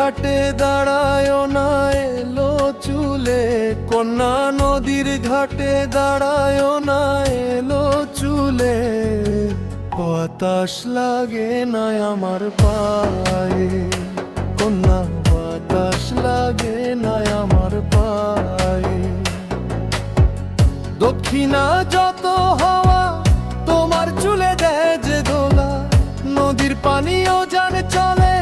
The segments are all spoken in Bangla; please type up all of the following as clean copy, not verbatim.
ঘাটে দাঁড়ায় না এলো চুলে, কন্যা নদীর ঘাটে দাঁড়ায় না এলো চুলে। বাতাস লাগে না আমার পায়ে, কন্যা বাতাস লাগে না আমার পায়ে। দক্ষিণা যত হাওয়া তোমার চুলে দেয় যে দোলা, নদীর পানিও জানে চলে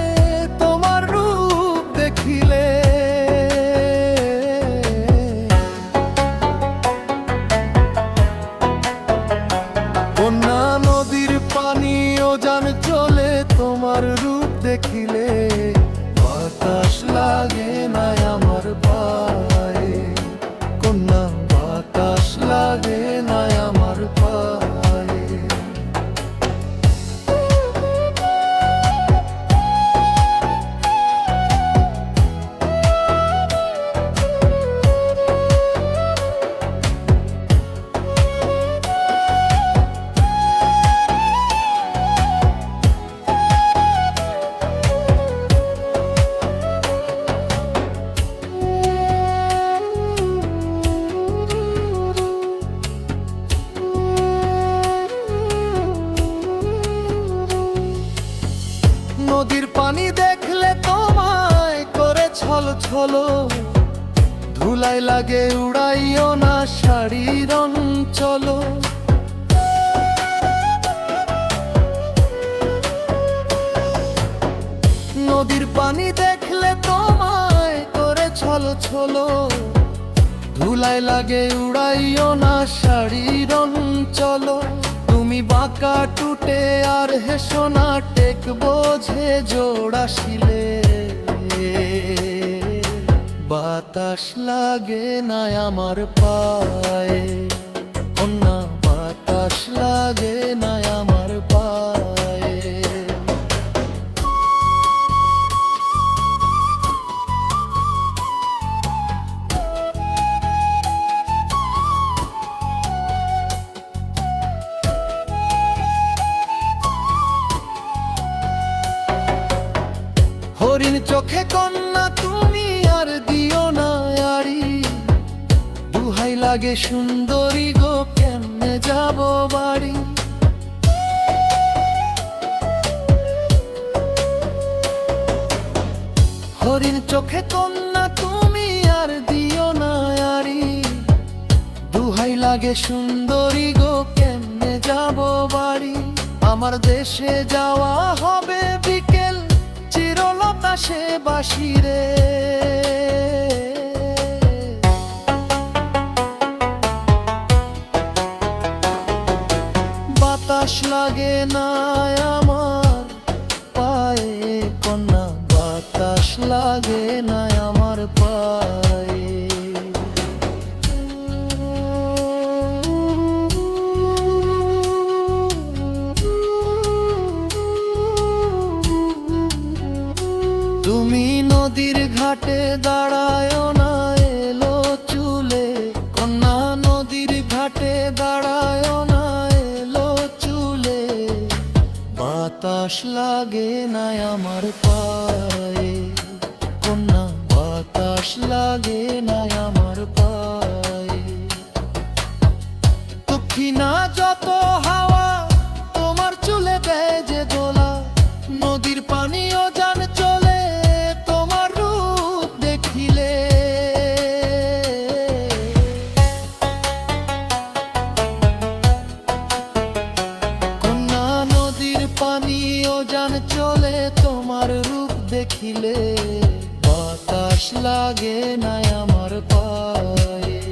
তোমার রূপ দেখিলে। কন্যা নদীর পানিও জানে চলে তোমার রূপ দেখিলে। বাতাস লাগে না আমার পায়ে, কন্যা বাতাস লাগে না আমার পায়ে। নদীর পানি দেখলে তোমায় করে ছল ছলো, ধুলাই লাগে উড়াইও না শাড়ির অঞ্চল। নদীর পানি দেখলে তোমায় করে ছল ছলো, ধুলাই লাগে উড়াইও না শাড়ির অঞ্চল। তুমি বাঁকা টুটে আর হেসো না টেক বোঝে জোড়াশিলে। বাতাস লাগে না আমার পায়ে, কন্যা বাতাস লাগে না আমার পায়ে। হরিণ চোখে কন্যা তুমি আর দিও না আড়ি, দুহাই লাগে সুন্দরী গো কেমনে যাব বাড়ি। হরিণ চোখে কন্যা তুমি আর দিও না আড়ি, দুহাই লাগে সুন্দরী গো কেমনে যাব বাড়ি। আমার দেশে যাওয়া হবে বিকেল, চিরলতা সে বাসিরে। বাতাস লাগে না আমার পায়ে, কন্যা বাতাস লাগে না আমার পায়ে। তুমি নদীর ঘাটে দাঁড়ায় না এলো চুলে, কন্যা নদীর ঘাটে দাঁড়ায় না এলো চুলে। বাতাস লাগে না আমার পায়ে, কন্যা বাতাস লাগে না আমার পায়ে। দক্ষিণা যত হাওয়া তোমার চুলে দেয় যে দোলা, নদীর পানিও জানে চলে তোমার রূপ দেখিলে। কন্যা নদীর পানিও জানে চলে তোমার রূপ দেখিলে। বাতাস লাগে না আমার পায়ে।